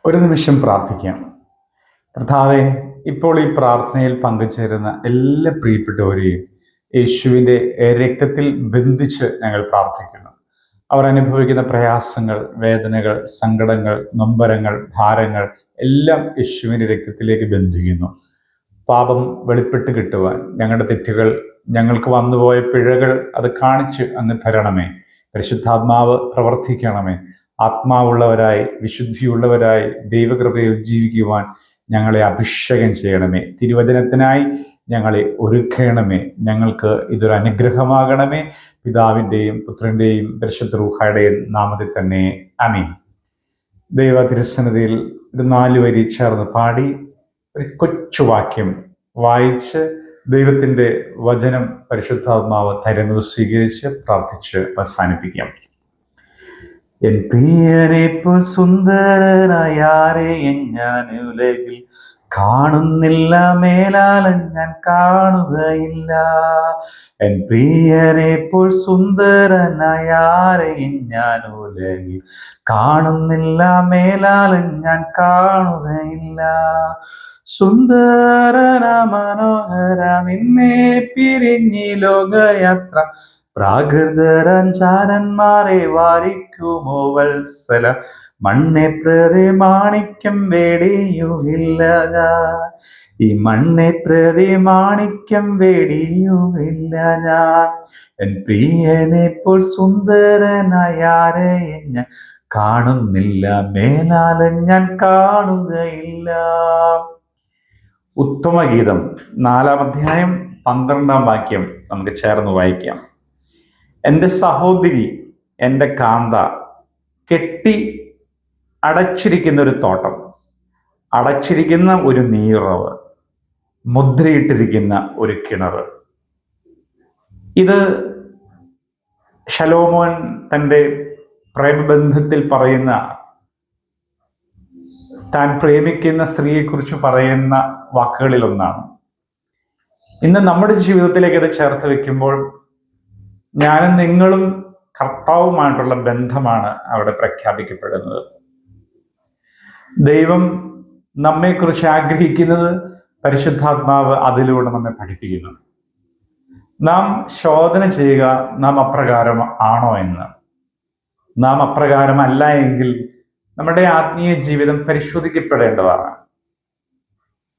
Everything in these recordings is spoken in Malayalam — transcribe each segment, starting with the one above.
ഒരു നിമിഷം പ്രാർത്ഥിക്കാം. കർത്താവെ, ഇപ്പോൾ ഈ പ്രാർത്ഥനയിൽ പങ്കുചേരുന്ന എല്ലാ പ്രിയപ്പെട്ടവരെയും യേശുവിൻ്റെ രക്തത്തിൽ ബന്ധിച്ച് ഞങ്ങൾ പ്രാർത്ഥിക്കുന്നു. അവർ അനുഭവിക്കുന്ന പ്രയാസങ്ങൾ, വേദനകൾ, സങ്കടങ്ങൾ, നൊമ്പരങ്ങൾ, ഭാരങ്ങൾ എല്ലാം യേശുവിൻ്റെ രക്തത്തിലേക്ക് ബന്ധിക്കുന്നു. പാപം വെളിപ്പെട്ട് കിട്ടുവാൻ, ഞങ്ങളുടെ തെറ്റുകൾ, ഞങ്ങൾക്ക് വന്നുപോയ പിഴകൾ അത് കാണിച്ച് അങ്ങ് തരണമേ. പരിശുദ്ധാത്മാവ് പ്രവർത്തിക്കണമേ. ആത്മാവുള്ളവരായി, വിശുദ്ധിയുള്ളവരായി ദൈവകൃപയിൽ ജീവിക്കുവാൻ ഞങ്ങളെ അഭിഷേകം ചെയ്യണമേ. തിരുവചനത്തിനായി ഞങ്ങളെ ഒരുക്കണമേ. ഞങ്ങൾക്ക് ഇതൊരു അനുഗ്രഹമാകണമേ. പിതാവിൻ്റെയും പുത്രൻ്റെയും പരിശുദ്ധ റൂഹായുടെയും നാമത്തിൽ തന്നെ ആമീൻ. ദൈവ തിരുസന്നിധിയിൽ ഒരു 4 വരി ചേർന്ന് പാടി ഒരു കൊച്ചു വാക്യം വായിച്ച് ദൈവത്തിൻ്റെ വചനം പരിശുദ്ധാത്മാവ് തരുന്നത് സ്വീകരിച്ച് പ്രാർത്ഥിച്ച് അവസാനിപ്പിക്കാം. എൻ പ്രിയനെപ്പോൾ സുന്ദരനായ ആരെയും ഞാൻ ഉലകിൽ കാണുന്നില്ല, മേലാലും ഞാൻ കാണുകയില്ല. എൻ പ്രിയനെപ്പോൾ സുന്ദരനായ ആരെയും ഞാൻ ഉലകിൽ കാണുന്നില്ല, മേലാലും ഞാൻ കാണുകയില്ല. സുന്ദരന മനോഹര നിന്നെ പിരിഞ്ഞി ലോകയാത്ര, പ്രാകൃതരഞ്ചാരന്മാരെ വാരിക്കുമോ വത്സല, മണ്ണെ പ്രതി മാണിക്യം വേടിയുകില്ല ഞാൻ. ഈ മണ്ണെ പ്രതി മാണിക്യം വേടിയുകില്ല ഞാൻ. എൻ പ്രിയനെപ്പോൾ സുന്ദരനായ ആരെയും ഞാൻ കാണുന്നില്ല, മേലാലും ഞാൻ കാണുകയില്ല. ഉത്തമഗീതം 4-ാം അധ്യായം 12-ാം വാക്യം നമുക്ക് ചേർന്ന് വായിക്കാം. എൻ്റെ സഹോദരി, എൻ്റെ കാന്ത, കെട്ടി അടച്ചിരിക്കുന്ന ഒരു തോട്ടം, അടച്ചിരിക്കുന്ന ഒരു നീറുറവ്, മുദ്രയിട്ടിരിക്കുന്ന ഒരു കിണർ. ഇത് ശലോമോൻ തൻ്റെ പ്രേമബന്ധത്തിൽ പറയുന്ന, താൻ പ്രേമിക്കുന്ന സ്ത്രീയെക്കുറിച്ച് പറയുന്ന വാക്കുകളിലൊന്നാണ്. ഇന്ന് നമ്മുടെ ജീവിതത്തിലേക്ക് അത് ചേർത്ത് വെക്കുമ്പോൾ ഞാനും നിങ്ങളും കർത്താവുമായിട്ടുള്ള ബന്ധമാണ് അവിടെ പ്രഖ്യാപിക്കപ്പെടുന്നത്. ദൈവം നമ്മെക്കുറിച്ച് ആഗ്രഹിക്കുന്നത് പരിശുദ്ധാത്മാവ് അതിലൂടെ നമ്മെ പഠിപ്പിക്കുന്നു. നാം ശോധന ചെയ്യുക, നാം അപ്രകാരം ആണോ എന്ന്. നാം അപ്രകാരമല്ല എങ്കിൽ നമ്മുടെ ആത്മീയ ജീവിതം പരിശോധിക്കപ്പെടേണ്ടതാണ്.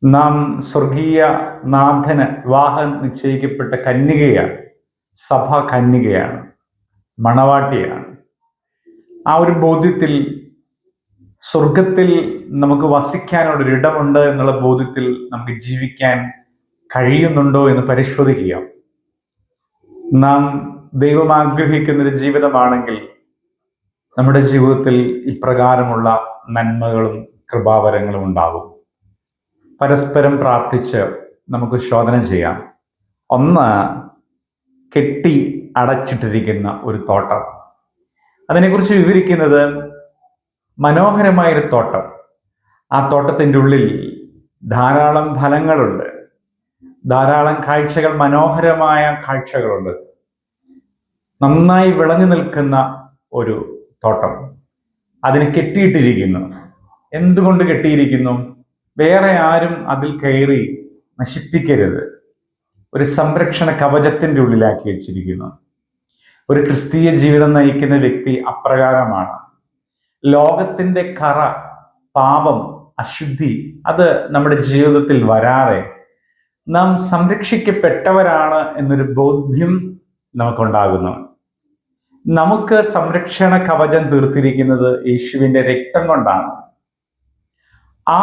നാം സ്വർഗീയ നാഥന് വിവാഹം നിശ്ചയിക്കപ്പെട്ട കന്യകയാണ്. സഭ കന്യകയാണ്, മണവാട്ടിയാണ്. ആ ഒരു ബോധ്യത്തിൽ സ്വർഗത്തിൽ നമുക്ക് വസിക്കാനുള്ളൊരിടമുണ്ട് എന്നുള്ള ബോധ്യത്തിൽ നമുക്ക് ജീവിക്കാൻ കഴിയുന്നുണ്ടോ എന്ന് പരിശോധിക്കുക. നാം ദൈവം ആഗ്രഹിക്കുന്നൊരു ജീവിതമാണെങ്കിൽ നമ്മുടെ ജീവിതത്തിൽ ഇപ്രകാരമുള്ള നന്മകളും കൃപാവരങ്ങളും ഉണ്ടാകും. പരസ്പരം പ്രാർത്ഥിച്ച് നമുക്ക് ശോധന ചെയ്യാം. ഒന്ന്, കെട്ടി അടച്ചിട്ടിരിക്കുന്ന ഒരു തോട്ടം. അതിനെക്കുറിച്ച് വിവരിക്കുന്നത് മനോഹരമായൊരു തോട്ടം. ആ തോട്ടത്തിൻ്റെ ഉള്ളിൽ ധാരാളം ഫലങ്ങളുണ്ട്, ധാരാളം കാഴ്ചകൾ, മനോഹരമായ കാഴ്ചകളുണ്ട്. നന്നായി വിളഞ്ഞു നിൽക്കുന്ന ഒരു തോട്ടം. അതിന് കെട്ടിയിട്ടിരിക്കുന്നു. എന്തുകൊണ്ട് കെട്ടിയിരിക്കുന്നു? വേറെ ആരും അതിൽ കയറി നശിപ്പിക്കരുത്. ഒരു സംരക്ഷണ കവചത്തിൻ്റെ ഉള്ളിലാക്കി വെച്ചിരിക്കുന്നു. ഒരു ക്രിസ്തീയ ജീവിതം നയിക്കുന്ന വ്യക്തി അപ്രകാരമാണ്. ലോകത്തിൻ്റെ കറ, പാപം, അശുദ്ധി അത് നമ്മുടെ ജീവിതത്തിൽ വരാതെ നാം സംരക്ഷിക്കപ്പെട്ടവരാണ് എന്നൊരു ബോധ്യം നമുക്കുണ്ടാകുന്നു. നമുക്ക് സംരക്ഷണ കവചം തീർത്തിരിക്കുന്നത് യേശുവിൻ്റെ രക്തം കൊണ്ടാണ്. ആ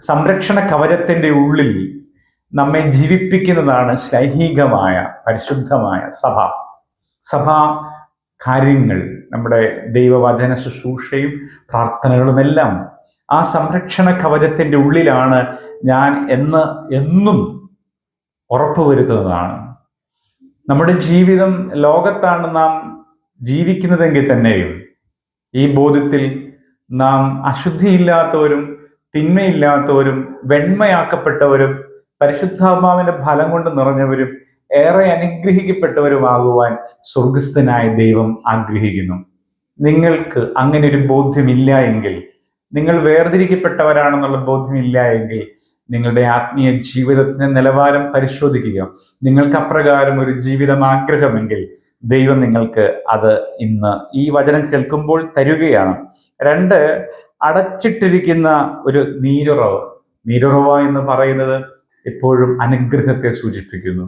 സംരക്ഷണ കവചത്തിൻ്റെ ഉള്ളിൽ നമ്മെ ജീവിപ്പിക്കുന്നതാണ് ശ്ലൈഹികമായ പരിശുദ്ധമായ സഭ. സഭാ കാര്യങ്ങൾ, നമ്മുടെ ദൈവവചന ശുശ്രൂഷയും പ്രാർത്ഥനകളുമെല്ലാം ആ സംരക്ഷണ കവചത്തിൻ്റെ ഉള്ളിലാണ് ഞാൻ എന്നും ഉറപ്പുവരുത്തുന്നതാണ്. നമ്മുടെ ജീവിതം ലോകത്താണ് നാം ജീവിക്കുന്നതെങ്കിൽ തന്നെയും ഈ ബോധ്യത്തിൽ നാം അശുദ്ധിയില്ലാത്തവരും തിന്മയില്ലാത്തവരും വെണ്മയാക്കപ്പെട്ടവരും പരിശുദ്ധാത്മാവിന്റെ ഫലം കൊണ്ട് നിറഞ്ഞവരും ഏറെ അനുഗ്രഹിക്കപ്പെട്ടവരുമാകുവാൻ സ്വർഗസ്ഥനായ ദൈവം ആഗ്രഹിക്കുന്നു. നിങ്ങൾക്ക് അങ്ങനെ ഒരു ബോധ്യമില്ല എങ്കിൽ നിങ്ങൾ വേർതിരിക്കപ്പെട്ടവരാണെന്നുള്ള ബോധ്യമില്ല എങ്കിൽ നിങ്ങളുടെ ആത്മീയ ജീവിതത്തിന്റെ നിലവാരം പരിശോധിക്കുക. നിങ്ങൾക്ക് അപ്രകാരം ഒരു ജീവിതം ആഗ്രഹമെങ്കിൽ ദൈവം നിങ്ങൾക്ക് അത് ഇന്ന് ഈ വചനം കേൾക്കുമ്പോൾ തരുകയാണ്. 2, അടച്ചിട്ടിരിക്കുന്ന ഒരു നീരുറവ്. നീരുറവ എന്ന് പറയുന്നത് എപ്പോഴും അനുഗ്രഹത്തെ സൂചിപ്പിക്കുന്നു.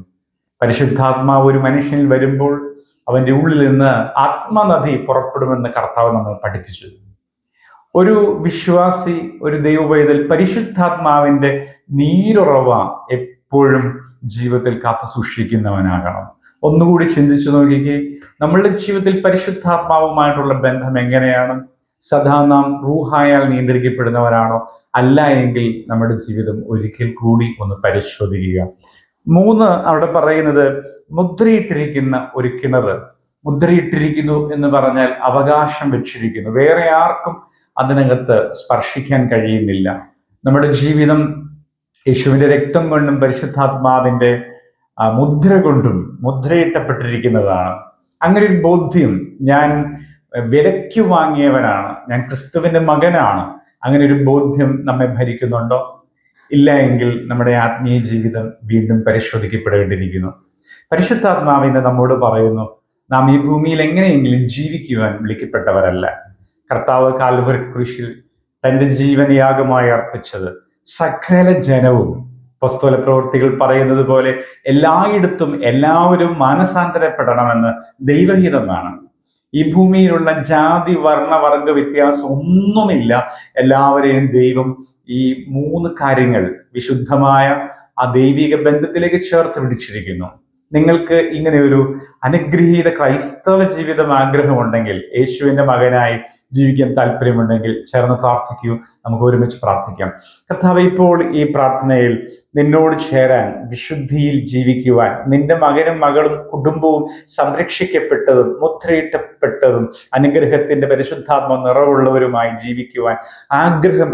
പരിശുദ്ധാത്മാവ് ഒരു മനുഷ്യനിൽ വരുമ്പോൾ അവന്റെ ഉള്ളിൽ നിന്ന് ആത്മനദി പുറപ്പെടുമെന്ന് കർത്താവ് നമ്മൾ പഠിപ്പിച്ചു. ഒരു വിശ്വാസി, ഒരു ദൈവപൈതൽ പരിശുദ്ധാത്മാവിന്റെ നീരുറവ എപ്പോഴും ജീവിതത്തിൽ കാത്തു സൂക്ഷിക്കുന്നവനാകണം. ഒന്നുകൂടി ചിന്തിച്ചു നോക്കിക്കേ, നമ്മളുടെ ജീവിതത്തിൽ പരിശുദ്ധാത്മാവുമായിട്ടുള്ള ബന്ധം എങ്ങനെയാണ്? സദാ നാം റൂഹായാൽ നിയന്ത്രിക്കപ്പെടുന്നവരാണോ? അല്ല എങ്കിൽ നമ്മുടെ ജീവിതം ഒരിക്കൽ കൂടി ഒന്ന് പരിശോധിക്കുക. 3, അവിടെ പറയുന്നത് മുദ്രയിട്ടിരിക്കുന്ന ഒരു കിണർ. മുദ്രയിട്ടിരിക്കുന്നു എന്ന് പറഞ്ഞാൽ അവകാശം വെച്ചിരിക്കുന്നു, വേറെ ആർക്കും അതിനകത്ത് സ്പർശിക്കാൻ കഴിയുന്നില്ല. നമ്മുടെ ജീവിതം യേശുവിന്റെ രക്തം കൊണ്ടും പരിശുദ്ധാത്മാവിന്റെ മുദ്ര കൊണ്ടും മുദ്രയിട്ടപ്പെട്ടിരിക്കുന്നതാണ്. അങ്ങനെ ഒരു ബോധ്യം, ഞാൻ വിലയ്ക്ക് വാങ്ങിയവനാണ്, ഞാൻ ക്രിസ്തുവിന്റെ മകനാണ്, അങ്ങനെ ഒരു ബോധ്യം നമ്മെ ഭരിക്കുന്നുണ്ടോ? ഇല്ല എങ്കിൽ നമ്മുടെ ആത്മീയ ജീവിതം വീണ്ടും പരിശോധിക്കപ്പെടേണ്ടിയിരിക്കുന്നു. പരിശുദ്ധാത്മാവിനെ നമ്മോട് പറയുന്നു, നാം ഈ ഭൂമിയിൽ എങ്ങനെയെങ്കിലും ജീവിക്കുവാൻ വിളിക്കപ്പെട്ടവരല്ല. കർത്താവ് കാൽവരി ക്രൂശിൽ തന്റെ ജീവൻ യാഗമായി അർപ്പിച്ചത് സകല ജനവും, അപ്പോസ്തല പ്രവൃത്തികൾ പറയുന്നത് പോലെ, എല്ലായിടത്തും എല്ലാവരും മാനസാന്തരപ്പെടണമെന്ന് ദൈവഹിതമാണ്. ഈ ഭൂമിയിലുള്ള ജാതി വർണ്ണ വർഗ വ്യത്യാസം ഒന്നുമില്ല. എല്ലാവരെയും ദൈവം ഈ 3 കാര്യങ്ങൾ വിശുദ്ധമായ ആ ദൈവിക ബന്ധത്തിലേക്ക് ചേർത്ത് പിടിച്ചിരിക്കുന്നു. നിങ്ങൾക്ക് ഇങ്ങനെ ഒരു അനുഗ്രഹീത ക്രൈസ്തവ ജീവിതം ആഗ്രഹമുണ്ടെങ്കിൽ, യേശുവിന്റെ മകനായി ജീവിക്കാൻ താല്പര്യമുണ്ടെങ്കിൽ ചേർന്ന് പ്രാർത്ഥിക്കൂ. നമുക്ക് ഒരുമിച്ച് പ്രാർത്ഥിക്കാം. കർത്താവേ, ഇപ്പോൾ ഈ പ്രാർത്ഥനയിൽ നിന്നോട് ചേരാൻ, വിശുദ്ധിയിൽ ജീവിക്കുവാൻ, നിന്റെ മകനും മകളും കുടുംബവും സംരക്ഷിക്കപ്പെട്ടതും മുദ്രയിട്ടപ്പെട്ടതും അനുഗ്രഹത്തിന്റെ പരിശുദ്ധാത്മ നിറവുള്ളവരുമായി ജീവിക്കുവാൻ ആഗ്രഹം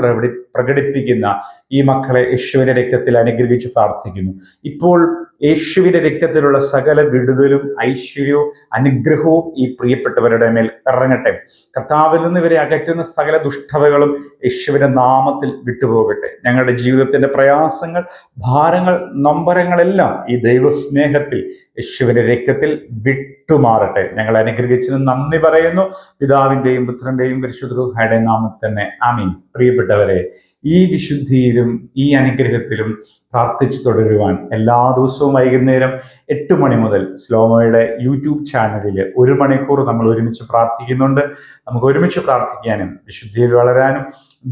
പ്രകടിപ്പിക്കുന്ന ഈ മക്കളെ യേശുവിന്റെ രക്തത്തിൽ അനുഗ്രഹിച്ച് പ്രാർത്ഥിക്കുന്നു. ഇപ്പോൾ യേശുവിന്റെ രക്തത്തിലുള്ള സകല വിടുതലും ഐശ്വര്യവും അനുഗ്രഹവും ഈ പ്രിയപ്പെട്ടവരുടെ മേൽ ഇറങ്ങട്ടെ. കർത്താവിൽ നിന്ന് ഇവരെ അകറ്റുന്ന സകല ദുഷ്ടതകളും യേശുവിന്റെ നാമത്തിൽ വിട്ടുപോകട്ടെ. ഞങ്ങളുടെ ജീവിതത്തിന്റെ പ്രയാസങ്ങൾ, ഭാരങ്ങൾ, നൊമ്പരങ്ങളെല്ലാം ഈ ദൈവസ്നേഹത്തിൽ യേശുവിന്റെ രക്തത്തിൽ വിട്ടുമാറട്ടെ. ഞങ്ങളെ അനുഗ്രഹിച്ചതിന് നന്ദി പറയുന്നു. പിതാവിന്റെയും പുത്രന്റെയും പരിശുദ്ധ റൂഹായുടെയും നാമത്തിൽ തന്നെ ആമീൻ. പ്രിയപ്പെട്ടവരെ, ഈ വിശുദ്ധിയിലും ഈ അനുഗ്രഹത്തിലും പ്രാർത്ഥിച്ചു തുടരുവാൻ എല്ലാ ദിവസവും വൈകുന്നേരം 8 മണി മുതൽ സ്ലോമോയുടെ യൂട്യൂബ് ചാനലിൽ 1 മണിക്കൂർ നമ്മൾ ഒരുമിച്ച് പ്രാർത്ഥിക്കുന്നുണ്ട്. നമുക്ക് ഒരുമിച്ച് പ്രാർത്ഥിക്കാനും വിശുദ്ധിയിൽ വളരാനും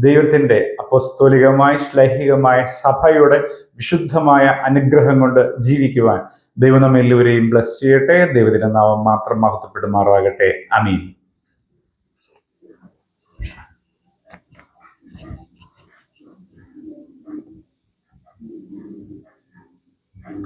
ദൈവത്തിന്റെ അപ്പോസ്തോലികമായ ശ്ലൈഹികമായ സഭയുടെ വിശുദ്ധമായ അനുഗ്രഹം കൊണ്ട് ജീവിക്കുവാൻ ദൈവം നമ്മെല്ലാവരെയും ബ്ലസ് ചെയ്യട്ടെ. ദൈവത്തിന്റെ നാമം മാത്രം മഹത്വപ്പെടുമാറാകട്ടെ. ആമീൻ.